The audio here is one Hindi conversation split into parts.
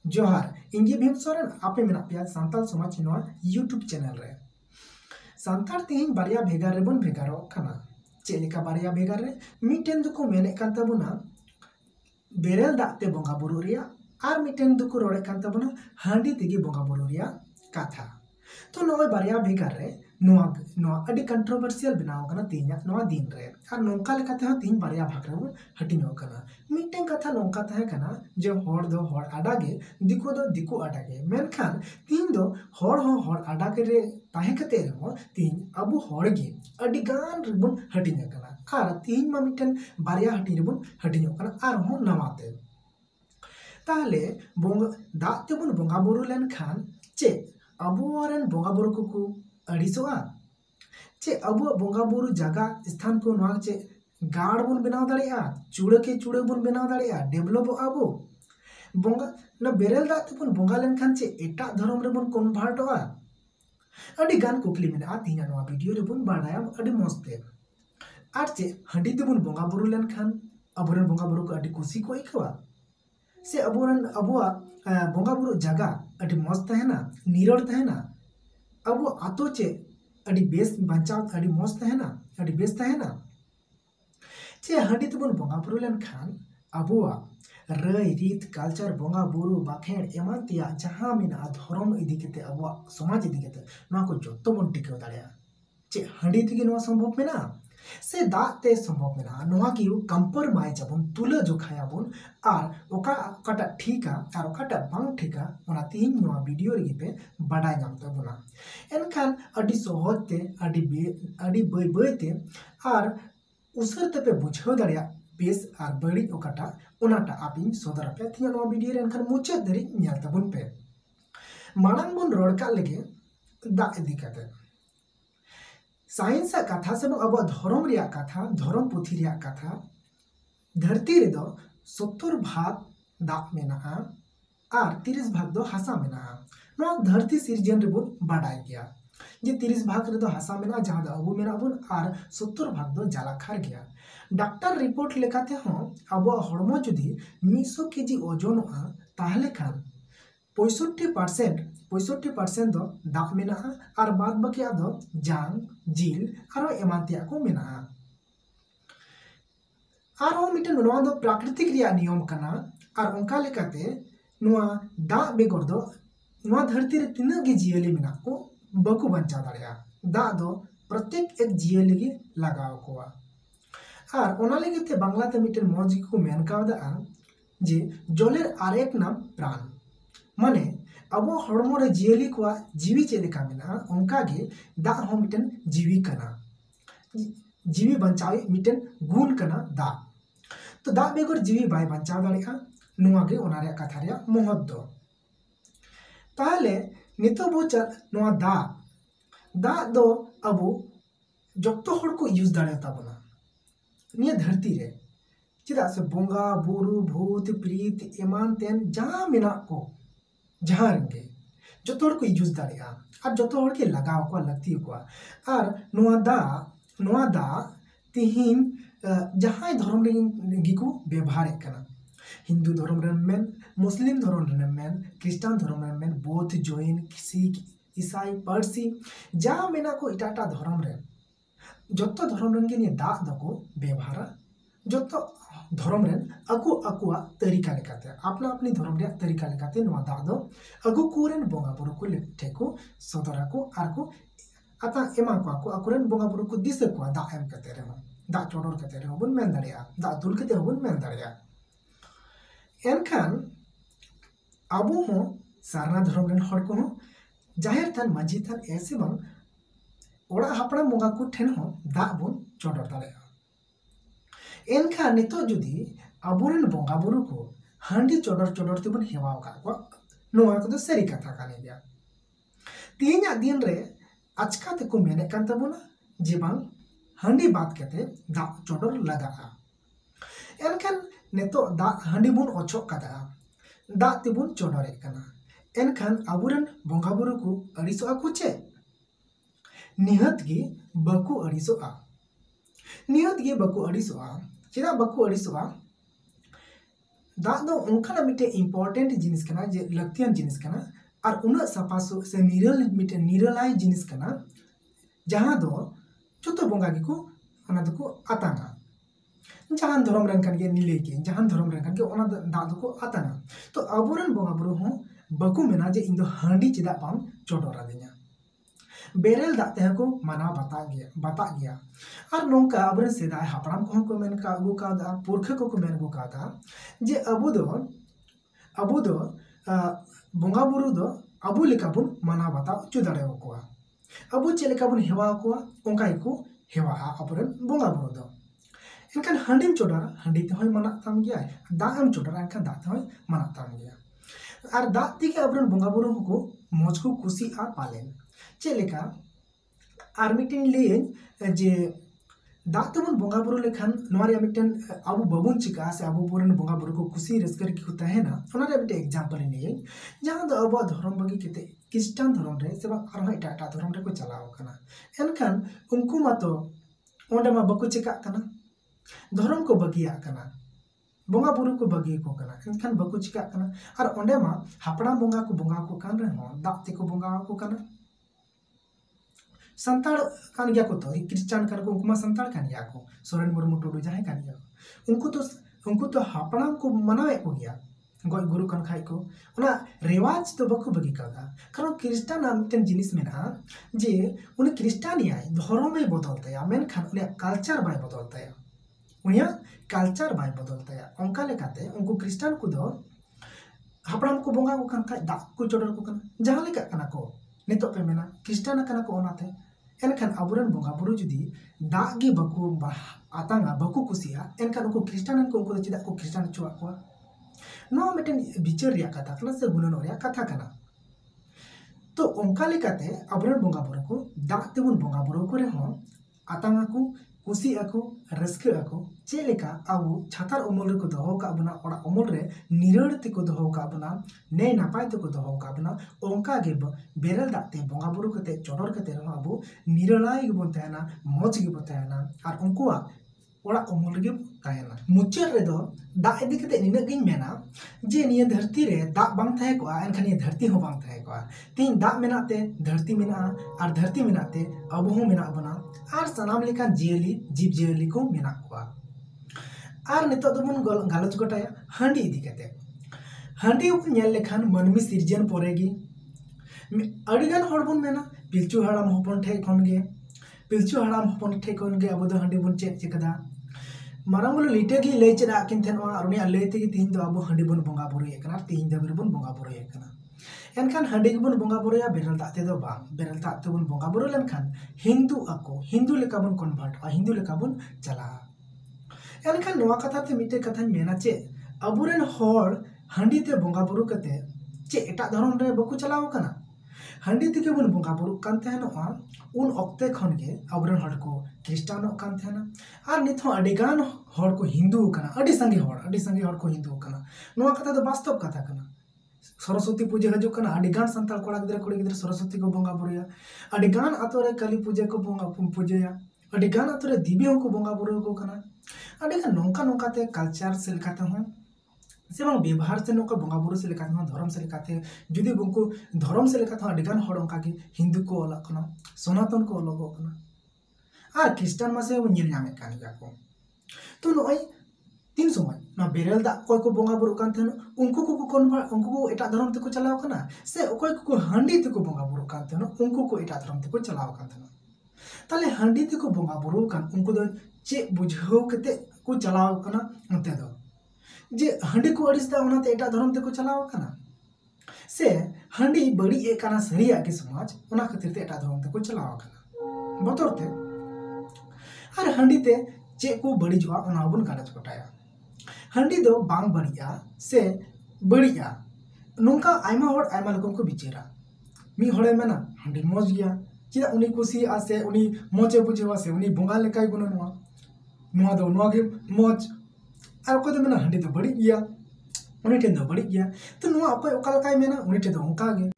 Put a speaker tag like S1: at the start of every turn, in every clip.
S1: जोहार इंगे भीम सोरेन आपे मेना पेया सांताल समाज नोआ यूट्यूब चैनल रे सांताल तेहिं बारिया भेगार रेबन भेगारो खाना चेलेका बारिया भेगार रे मिटेन दुको मेने कान ताबुना बेरेल दाते बोंगा बुरु रिया आर मिटेन दुको रोड़े कान ताबुना हांडी तेगी बोंगा बुरु रिया काथा तो नोए बारिया भेगार रे नोआ नोआ अडी कंट्रोवर्शियल बनाव कना तिहिना नोआ दिन रे आर नोंका लेकाते ह तिहिं बारिया भाग रे हटिनो कना मिटेन कथा नोंका तहे कना जे होड़ दो होड़ आडागे दिको दो दिको आडागे मेनखान तिहिं दो होड़ आडागे रे तहे कते रेमो तिहिं अबु होड़ गे अडी गान रिबुन हटिनो कना आर तिहिं मा मिटेन बारिया हटि रिबुन हटिनो कना आर हो नवाते ताहले बोंगा दाते बुन बोंगा बुरु लेनखान चे अबुरेन बोंगा बुरु को अड़िसोआ चे अबु बोंगा बुरु जगह स्थान को नोआ चे गाड़ बुन बनाव दाड़ेया चूड़े के चूड़े बुन बनाव दाड़ेया डेवलप आबो बोंगा न बेरेल दाते बुन बोंगा लेनखान चे एटा धर्म रे बुन कन्वर्टोआ अडी गान कुकली मेना तिहिना नोआ वीडियो रे बुन बाडाया अडी मस्ते आर चे हंडी ते बुन बोंगा बुरु लेनखान अबुरेन बोंगा बुरु को अडी खुशी को इकवा से अबुरेन अबुआ बोंगा बुरु जगह अडी मस्त तहेना निरड़ तहेना अबु आतो चे अडी बेस बचाव अडी मस्त तहेना अडी बेस तहेना चे हंडी ते बुन बोंगा बुरु लेनखान अबुआ रई रीत कल्चर बोंगा बुरु बाखेड़ एमान तिया जहां मेना धर्म इदी केते अबुआ समाज इदी केते नोआ को जत्तो बन टिकाव दाड़ेया चे हंडी तेगे नोआ संभव मेना से दाते संभव मेना नोआ की कंप्रोमाइज आबुन तुला जोखायाबुन आर ओकाटा ठीका आर ओकाटा बांग ठीका ओना तिहिं नोआ वीडियो रे पे बाडाय नाम ताबुना एनखान अडी सहज ते अडी बय बय ते आर उसर ते पे बुझाव दाड़ेया बेस आर बड़ी ओकाटा ओनाटा आपिन सदर पे थिया नोआ वीडियो रे एनखान मुचे दरी नेल ताबुन पे मांग बुन रोड़का लेगे दा इदी काते साइंस कथा से अब धर्म रिया कथा धर्म पुथी रिया कथा धरती रे दो 70 भाग दाग मेना आर 30 भाग दो हासा मेना नोआ धरती सिरजन रे बुन बाडाय गया जे 30 भाग रे दो हासा मेना जहां दो अबु मेना बुन आर 70 भाग दो जालाखार गया डॉक्टर रिपोर्ट लेकाते हो अब हड़मो जुदी 100 केजी ओजनोआ ताहले खान 65% दो दाग मेना आर बाद बाकी दो जांग जिल आरो एमानतिया को मेना आरो मिटन नोआ दो प्राकृतिक रिया नियम कना आर ओंका लेकाते नोआ दा बेगर दो नोआ धरती रे तिना गे जियली मेना को बकु बंचा दाड़ेया दा दो प्रत्येक एक जियली गे लगाव कोआ आर ओना लेगेते बांग्लाते मिटन मौज को मेन कावदा जे जलेर आरेक नाम प्राण माने अब हड़मो रे जियली को जीवी चेलेका मेना ओंका गे दा हो मिटन जीवी कना जीवी बंचावे मिटन गुण कना दा तो दा बेगर जीवी बाय बंचाव दाड़ेया नोआ गे ओना रे कथा रे महत्व दो ताहले नितो बोचा नोआ दा दो अबो जत्तो हड़ को यूज दाड़े ताबना निया धरती रे चिदा से बोंगा बुरु भूत प्रीत एमान तेन जहां मेना को जहां रंगे जत्तो हड़ को यूज दाड़ेया आर जत्तो हड़ के लगाव को लगती को आर नोआ दा तिहिन जहां धर्म रे गिको व्यवहार कना हिंदू धर्म रे मेन मुस्लिम धर्म रे मेन क्रिश्चियन धर्म रे मेन बौद्ध जैन सिख ईसाई पारसी जहां मेना को इटाटा धर्म रे जत्तो धर्म रन के निये दा दको व्यवहार जत्तो धर्म रेन अकुआ तरीका लेकाते अपना अपनी धर्म रे तरीका लेकाते नोआ दा दो अगु कुरेन बोंगा बुरु को ठेको सदरा को आर को आता एमा को अकुरेन बोंगा बुरु को दिसे को दा एम कते रे दा चोडोर कते रे बन मेन दाड़िया दा दुल कते बन मेन दाड़िया एनखान अबु हो सारना धर्म रेन हड़ को जाहिर थान मांझी थान ऐसे बंग ओड़ा हापड़ा बोंगा को ठेन हो दा बन चोडोर दाड़िया एनखान नितो जुदी अबुरेन बोंगा बुरु को हांडी चोडोर ते बन हेवाव का को नोआ को सरी कथा काने गया तिहिना दिन रे आचका ते को मेने कान तबुना जे बांग हांडी बात कते दा चोडोर लगा एनखान नितो दा हांडी बुन ओछोक कदा दा ते बुन चोडोर कना एनखान अबुरेन बोंगा बुरु को अड़िसोआ को चे निहत गे बकु अड़िसोआ चेदा बकु अड़िसोआ दाग दो उनका मिटे इम्पोर्टेंट जिनिस कना जे लगतियान जिनिस कना और उना साफासु से निरल मिटे निरलाय जिनिस कना जहां दो जोतो बोंगा गिको ओना दको आतांगा जहां धर्म रन kan ge निले के जहां धर्म रन kan ge ओना दाग दको आतांगा तो अबुरन बोंगा बुरु हो बकु मेना जे इन दो हांडी चिदा पाम चोडोरा दे냐 बेरेल दाग ते को माना बता गया और नोंका अबुरन सेदाय हापराम को मेन का अगु का दा पुरखा को मेन अगु का दा जे अबु दो बोंगा बुरु दो अबु लेका बुन माना बता उच्च दाड़े को अबु चेलेका बुन हेवा को ओंका को हेवा अबुरन बोंगा बुरु दो इनकान हांडीम चोडरा हांडी ते होय माना ताम गया दाम चोडरा इनकान दा ते होय माना ताम गया और दा दिके अबुरन बोंगा बुरु को मौज को खुशी आ पालेन चेलेका और मिटिन ले जे दाग तबन बोंगा बुरु लेखान नोरिया मिटन अबु बबुन चिका से अबु पुरन बोंगा बुरु को खुशी रस्कर की होता है ना ओनारे मिटे एग्जांपल ले जहां दो अबु धर्म बगी केते क्रिश्चियन धर्म रे से आरो एटा धर्म रे को चलाव कना एनखान उनको मातो ओंडे मा बको चिका कना धर्म को बगिया कना बोंगा बुरु को बगी को कना एनखान बको चिका कना और ओंडे मा हापड़ा बोंगा को कान रे हो दाग ते को बोंगा को कना संताड़ कान गया को तो क्रिश्चियन कान को उनकुमा संताड़ कान गया को सोरेन मुर्मू टोडू जहां कान गया उनको तो हापड़ाम को मनावे को गया गoj गुरु कान खाई को ओना रिवाज तो बको बगी कादा कारण क्रिश्चियन मिटन जिनिस मेना जे उनी क्रिश्चियनिया धर्म में बदलताया मेनखान उनी कल्चर बाय बदलताया उनिया कल्चर बाय बदलताया ओंका लेकाते उनको क्रिश्चियन को दो हापड़ाम को बोंगा को कान खाई दाग को चोडर को कान जहां लेका काना को नितो पे मेना क्रिश्चियन काना को ओनाते एनखान अबुरन बोंगा बुरु जुदी दाग गे बको आतांगा बको कुसिया एनखान उनको क्रिश्चियन को उनको चिदा को क्रिश्चियन चुआ को नो मिटन बिचार रिया कथा कना से गुणन रिया कथा कना तो ओंका लेकाते अबुरन बोंगा बुरु को दाग तेबुन बोंगा बुरु को रे हो आतांगा को कुसी आको रस्के आको चेलेका आबु छातार उमल रे को दोहो का बना ओड़ा उमल रे निरड़ ते को दोहो का बना ने नापाय ते को दोहो का बना ओंका गे बेरल दाते बोंगा बुरु कते चोडर कते रे आबु निरलाय गे बोन तायना मौज गे बोन तायना और उनकुआ ओड़ा उमल गे तायना मुचर रे दो दा इदि कते निना गिन मेना जे निया धरती रे दा बांग थाय को एनखान निया धरती हो बांग थाय को तीन दा मेनाते धरती मेना और धरती मेनाते अबु हो मेना बना और सनाम लेखान जियली जीव जियली को मेना को और नितो दबुन गालच गोटाया हांडी इदि कते हांडी उन नेल लेखान मनमी सिरजन पोरेगी अडिगान हड़ बुन मेना पिलचु हड़ाम हपन ठे खन गे पिलचु हड़ाम हपन ठे खन गे अबु दो हांडी बुन चेक चिकदा मारामुल लिटे की ले चेदा किन थेन और उनी ले ते की तीन दो अबु हांडी बुन बोंगा बुरु एकना तीन दबरे बुन बोंगा बुरु एकना एनखान हांडी बुन बोंगा बुरुया बेरल ताते दो बांग बेरल ताते बुन बोंगा बुरु लेनखान हिंदू लेका बुन कन्वर्ट हिंदू लेका बुन चला एनखान नोआ कथा ते मिटे कथा मेना चे अबुरेन होड़ हांडी ते बोंगा बुरु कते चे एटा धर्म रे बकु चलाव कना हांडी ते बुन बोंगा बुरु कान तहनोआ उन ऑक्ते खन के अबुरेन होड़ को क्रिश्चियन कान तहना और निथो अडिगान होड़ को हिंदू कना अडी संगे होड़ को हिंदू कना नोआ कथा तो वास्तव कथा कना सरस्वती पूजा हजू कना अडिगान संताल कोड़ा गिदरा कुड़ी गिदरा सरस्वती को बोंगा बुरुया अडिगान आतो रे काली पूजा को बोंगा पूजया अडिगान आतो रे दिव्य को बोंगा बुरु को कना अडिगान नोंका नोंका ते कल्चर से लेकाते हो से बांग व्यवहार से नोका बोंगा बुरु से लेकाते हो धर्म से लेकाते जुदी उनको धर्म से लेकाते हो अडिगान होड़ ओंका के हिंदू को अलग कना सनातन को अलग कना और क्रिश्चियन मासे वो ᱧᱮᱞ ᱧᱟᱢᱮ ᱠᱟᱱ ᱜᱮᱭᱟ ᱠᱚ तो नोय तीन समय ना बेरल दा कोय को बोंगा बुरु कान थेन उनको को कन्वर्ट उनको को एटा धर्म ते को चलाव कना से कोय को हांडी ते को बोंगा बुरु कान थेन उनको को एटा धर्म ते को चलाव कान थेन ताले हांडी ते को बोंगा बुरु कान उनको दो चे बुझाव कते को चलाव कना उनते दो जे हांडी को अडिस दा ओनाते एटा धर्म ते को चलाव कना से हांडी बड़ी ए कना सरिया के समाज ओना खातिर ते एटा धर्म ते को चलाव कना बतरते और हांडी ते चे को बड़ी जुआ ओना बन गालच गोटाया हांडी दो बांग बड़िया से बड़िया नोंका आयमा होड़ आयमा लकम को बिचेरा मी होड़े मेना हांडी मौज गया चिदा उनी कुसी आसे उनी मोचे बुझेवा से उनी बोंगा लेकाय गुनो नोआ दो नोआ गे मौज और को दो मेना हांडी दो बड़ी गया उनी टे दो बड़ी गया तो नोआ अकोय ओका लकाय मेना उनी टे दो ओका गे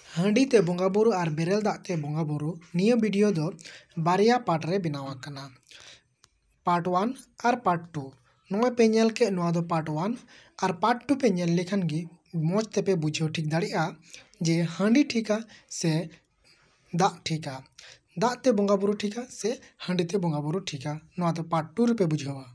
S1: हांडी ते बोंगा बुरु और बेरल दाग ते बोंगा बुरु निया वीडियो दो बारिया पार्ट रे बनावा कना पार्ट 1 और पार्ट 2 नोए पे नेल के नोआ दो पार्ट 1 और पार्ट 2 पे नेल लेखन गी मौज तेपे बुझेव ठीक दाड़िया जे हांडी ठीका से दा ठीका दाते बोंगा बुरु ठीका से हांडी ते बोंगा बुरु ठीका नोआ दो पार्ट 2 रे पे बुझेवा।